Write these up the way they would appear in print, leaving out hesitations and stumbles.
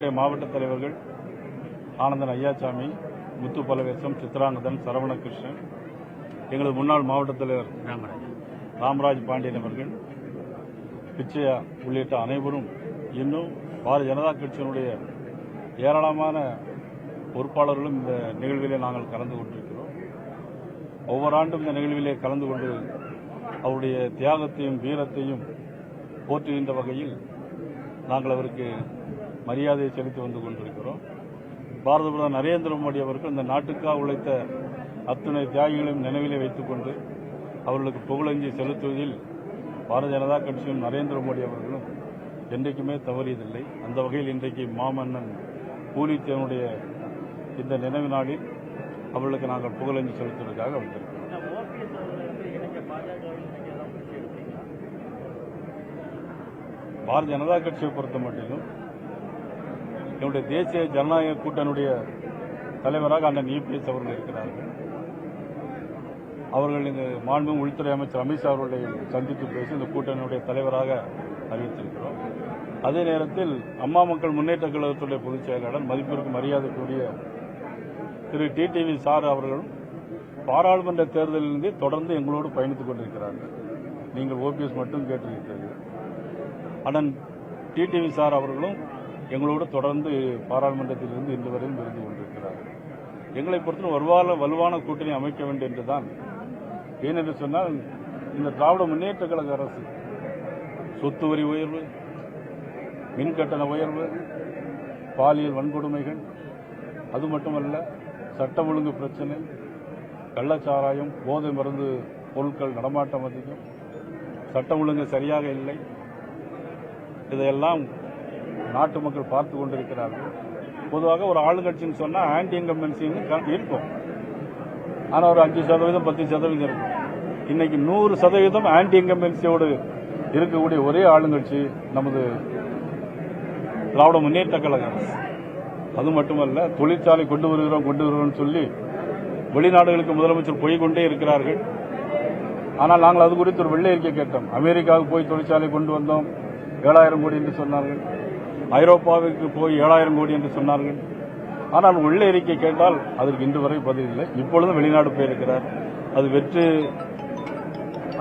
மாவட்ட தலைவர்கள் ஆனந்தன் ஐயாசாமி, முத்து பலவேசம், சித்ரானந்தன், சரவணகிருஷ்ணன், எங்களது முன்னாள் மாவட்ட தலைவர் ராமராஜ் பாண்டியன் அவர்கள், பிச்சையா உள்ளிட்ட அனைவரும் இன்னும் பாரதிய ஜனதா கட்சியினுடைய ஏராளமான பொறுப்பாளர்களும் இந்த நிகழ்விலே நாங்கள் கலந்து கொண்டிருக்கிறோம். ஒவ்வொரு ஆண்டும் இந்த நிகழ்விலே கலந்து கொண்டு அவருடைய தியாகத்தையும் வீரத்தையும் போற்றுகின்ற வகையில் நாங்கள் அவருக்கு மரியாதையை செலுத்தி வந்து கொண்டிருக்கிறோம். பாரத பிரதமர் நரேந்திர மோடி அவர்கள் இந்த நாட்டுக்காக உழைத்த அத்துணை தியாகிகளையும் நினைவிலே வைத்துக் கொண்டு அவர்களுக்கு புகழஞ்சி செலுத்துவதில் பாரதிய ஜனதா கட்சியும் நரேந்திர மோடி அவர்களும் என்றைக்குமே தவறியதில்லை. அந்த வகையில் இன்றைக்கு மாமன்னன் பூலித்தேவனுடைய இந்த நினைவு நாளில் அவர்களுக்கு நாங்கள் புகழஞ்சி செலுத்துவதற்காக வந்திருக்கிறோம். பாரதிய ஜனதா கட்சியை பொறுத்த மட்டிலும் என்னுடைய தேசிய ஜனநாயக கூட்டணியுடைய தலைவராக அண்ணன் இபிஎஸ் அவர்கள் இருக்கிறார்கள். அவர்கள் இந்த மாண்புமிகு உள்துறை அமைச்சர் அமித்ஷா அவர்களை சந்தித்து பேசி இந்த கூட்டணியுடைய தலைவராக அறிவித்திருக்கிறோம். அதே நேரத்தில் அம்மா மக்கள் முன்னேற்ற கழகத்துடைய பொதுச் செயலாளர் மதிப்பிற்கு மரியாதைக்குரிய திரு டிடிவி சார் அவர்களும் பாராளுமன்ற தேர்தலிலிருந்து தொடர்ந்து எங்களோடு பயணித்துக் கொண்டிருக்கிறார்கள். நீங்கள் ஓபிஎஸ் மட்டும் கேட்டிருக்கிறீர்கள். அண்ணன் டிடிவி சார் அவர்களும் எங்களோடு தொடர்ந்து பாராளுமன்றத்திலிருந்து இன்று வரையும் இருந்து கொண்டிருக்கிறார்கள். எங்களை பொறுத்தவரை வலுவான கூட்டணி அமைக்க வேண்டும் என்றுதான். ஏனென்று சொன்னால் இந்த திராவிட முன்னேற்ற கழக அரசு சொத்து வரி உயர்வு, மின்கட்டண உயர்வு, பாலியல் வன்கொடுமைகள், அது மட்டுமல்ல சட்டம் ஒழுங்கு பிரச்சனை, கள்ளச்சாராயம், போதை மருந்து பொருட்கள் நடமாட்டம் அதிகம், சட்டம் ஒழுங்கு சரியாக இல்லை, இதையெல்லாம் நாட்டு மக்கள் பார்த்து கொண்டிருக்கிறார்கள். பொதுவாக ஒரு ஆளுங்கட்சின்னு சொன்னா ஆன்டி இன்கம்பன்சின்னு இருக்கும். ஆனால் ஒரு 5%, 10% இருக்கும். இன்னைக்கு 100% ஆன்டி இன்கம்பன்சியோடு இருக்கக்கூடிய ஒரே ஆளுங்கட்சி நமது திராவிட முன்னேற்ற கழகம். அது மட்டுமல்ல, தொழிற்சாலை கொண்டு வருகிறோம் சொல்லி வெளிநாடுகளுக்கு முதலமைச்சர் போய் கொண்டே இருக்கிறார்கள். ஆனால் நாங்கள் அது குறித்து ஒரு வெள்ளை அறிக்கை கேட்டோம். அமெரிக்காவுக்கு போய் தொழிற்சாலை கொண்டு வந்தோம், 7,000 கோடி என்று சொன்னார்கள். ஐரோப்பாவுக்கு போய் 7,000 கோடி என்று சொன்னார்கள். ஆனால் வெள்ளை அறிக்கை கேட்டால் அதற்கு இன்று வரை பதில் இல்லை. இப்பொழுதும் வெளிநாடு போயிருக்கிறார். அது வெற்றி,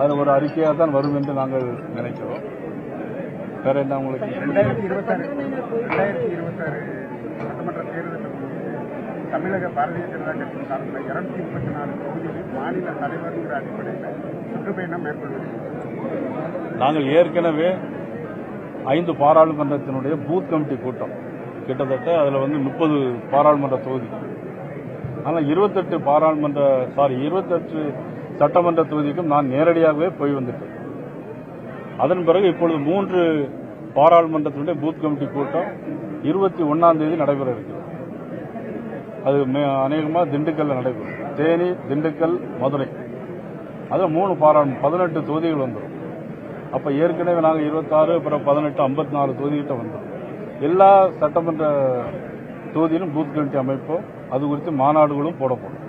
அது ஒரு அறிக்கையாக தான் வரும் என்று நாங்கள் நினைக்கிறோம். வேற என்ன உங்களுக்கு 2026 சட்டமன்ற தேர்தலில் தமிழக பாரதிய ஜனதா கட்சி சார்பில் 234 தொகுதிகளில் மாநில தலைவர்கிற அடிப்படையில் சுற்றுப்பயணம் மேற்கொள்வது. நாங்கள் ஏற்கனவே 5 பாராளுமன்றத்தினுடைய பூத் கமிட்டி கூட்டம், கிட்டத்தட்ட அதில் 30 பாராளுமன்ற தொகுதி, ஆனால் 28 சட்டமன்ற தொகுதிக்கும் நான் நேரடியாகவே போய் வந்துட்டேன். அதன் பிறகு இப்பொழுது 3 பாராளுமன்றத்தினுடைய பூத் கமிட்டி கூட்டம் 21ஆம் தேதி நடைபெற இருக்கிறது. அது அநேகமாக திண்டுக்கல்ல நடைபெறும். தேனி, திண்டுக்கல், மதுரை, அது 3 பாராளுமன்ற 18 தொகுதிகள் வந்துடும். அப்ப ஏற்கனவே நாங்கள் 26, அப்புறம் 18, 54 தொகுதிகிட்ட வந்தோம். எல்லா சட்டமன்ற தொகுதியிலும் பூத் கமிட்டி அமைப்போம். அது குறித்து மாநாடுகளும் போடப்படும்.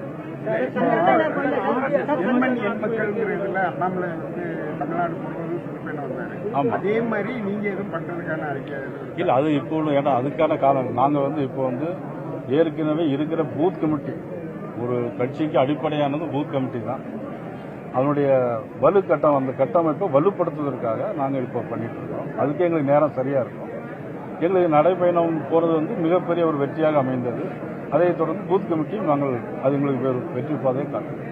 அதே மாதிரி நீங்க எதுவும் பண்றதுக்கான அறிக்கை இல்ல, அது இப்போ ஏன்னா அதுக்கான காரணம் நாங்க இப்போ ஏற்கனவே இருக்கிற பூத் கமிட்டி, ஒரு கட்சிக்கு அடிப்படையானது பூத் கமிட்டி தான். அதனுடைய அந்த கட்டமைப்பை வலுப்படுத்துவதற்காக நாங்கள் இப்போ பண்ணிட்டு இருக்கோம். அதுக்கு எங்களுக்கு நேரம் சரியா இருக்கும். எங்களுக்கு நடைபயணம் போறது மிகப்பெரிய ஒரு வெற்றியாக அமைந்தது. அதைத் தொடர்ந்து பூத் கமிட்டியும் நாங்கள் அது எங்களுக்கு வெற்றி பாதையை காட்டுறோம்.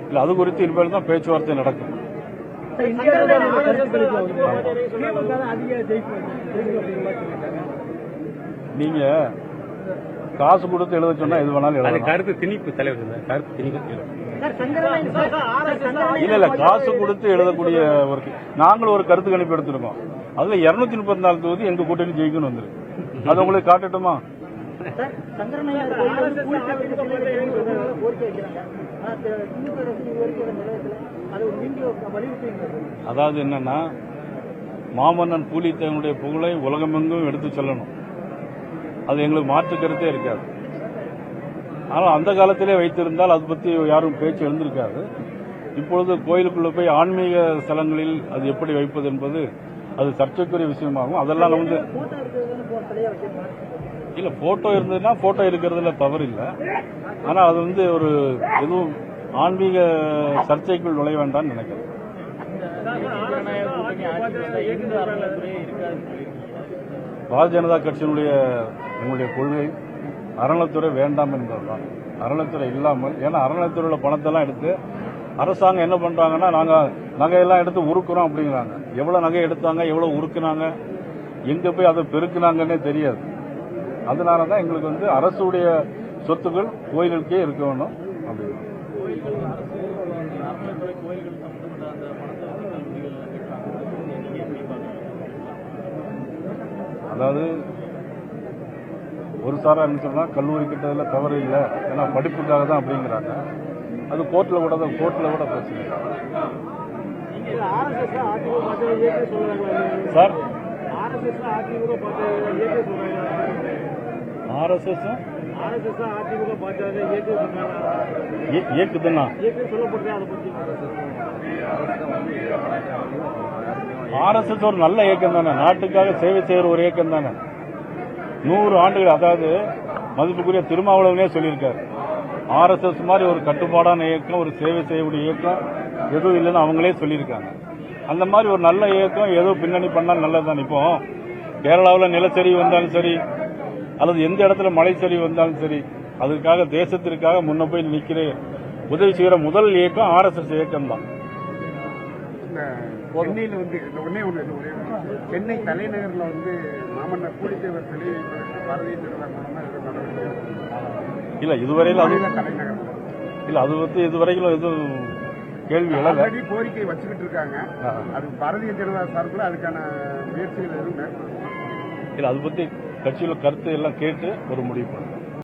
இல்ல, அது குறித்து இனிமேல் தான் பேச்சுவார்த்தை நடக்கும். நீங்க காசு கொடுத்து எழுத சொன்னா எது வேணாலும் எழுதலாம். கருத்து திணிப்பு தலைவர், கருத்து திணிப்பு இல்ல, காசு கொடுத்து எழுதக்கூடிய நாங்களும் ஒரு கருத்து கணிப்பு எடுத்திருக்கோம். அதுல 234 தொகுதி எங்க கூட்டணி ஜெயிக்கணும் வந்துருக்கு. அது உங்களுக்கு காட்டட்டுமா? அதாவது என்னன்னா, மாமன்னன் பூலித்தேவனுடைய புகழை உலகமெங்கும் எடுத்து செல்லணும். அது எங்களுக்கு மாற்று கருத்தே இருக்காது. ஆனால் அந்த காலத்திலே வைத்திருந்தால் அது பற்றி யாரும் பேச்சு எழுந்திருக்காது. இப்பொழுது கோயிலுக்குள்ள போய் ஆன்மீக ஸ்தலங்களில் அது எப்படி வைப்பது என்பது அது சர்ச்சைக்குரிய விஷயமாகும். அதெல்லாம் நம்ம வந்து இல்ல போட்டோ இருந்ததுன்னா போட்டோ இருக்கிறதுல தவறு இல்லை. ஆனா அது வந்து ஒரு எதுவும் ஆன்மீக சர்ச்சைக்குள் நுழைய வேண்டாம்னு நினைக்கிறேன். பாரதிய ஜனதா கட்சியினுடைய உங்களுடைய கொள்கை அறநிலைத்துறை வேண்டாம் என்பதுதான். அறநிலைத்துறை இல்லாமல், ஏன்னா அறநிலைத்துறையில பணத்தெல்லாம் எடுத்து அரசாங்கம் என்ன பண்றாங்கன்னா நாங்க நகையெல்லாம் எடுத்து உருக்குறோம் அப்படிங்கிறாங்க. எவ்வளவு நகை எடுத்தாங்க, எவ்வளவு உருக்குனாங்க, எங்க போய் அதை பெருக்குனாங்கன்னே தெரியாது. அதனாலதான் எங்களுக்கு வந்து அரசுடைய சொத்துக்கள் கோயிலுக்கே இருக்க வேணும் அப்படின்னு. அதாவது ஒரு சாரா என்ன சொன்னா கல்லூரி கிட்டதுல தவறு இல்லை, ஏன்னா படிப்புக்காக தான் அப்படிங்கிறாங்க. அது கோர்ட்ல கூட பிரச்சனை இல்லை. சார் ஆர்எஸ்எஸ் இயக்குதுன்னா ஆர்எஸ்எஸ் ஒரு நல்ல இயக்கம் தானே, நாட்டுக்காக சேவை செய்யற ஒரு இயக்கம் தானே. 100 ஆண்டுகள், அதாவது மதிப்புக்குரிய திருமாவளவனே சொல்லியிருக்காரு, ஆர்எஸ்எஸ் மாதிரி ஒரு கட்டுப்பாடான இயக்கம், ஒரு சேவை செய்யக்கூடிய இயக்கம் எதுவும் இல்லைன்னு அவங்களே சொல்லியிருக்காங்க. அந்த மாதிரி ஒரு நல்ல இயக்கம் ஏதோ பின்னணி பண்ணால் நல்லதுதான். இப்போ கேரளாவில் நிலச்சரிவு வந்தாலும் சரி, அல்லது எந்த இடத்துல மலைச்சரிவு வந்தாலும் சரி, அதுக்காக தேசத்திற்காக முன்ன போய் நிற்கிற உதவி செய்கிற முதல் இயக்கம் ஆர்எஸ்எஸ் இயக்கம் தான். சென்னையில் வந்து ஒன்னே சென்னை தலைநகரில் வந்து மாமன்னர் பூலித்தேவர் சிலை பாரதிய ஜனதா மூலமா இல்ல இதுவரையில் அது தலைநகர் இல்ல அது வந்து இதுவரையிலும் எதுவும் கேள்வி எழல. கோரிக்கை வச்சுக்கிட்டு இருக்காங்க. அது பாரதிய ஜனதா சார்பில் அதுக்கான முயற்சிகள் எதுவும் மேற்கொள்ள இல்ல அது பத்தி கட்சியில கருத்து எல்லாம் கேட்டு ஒரு முடிவு பண்ணுங்க.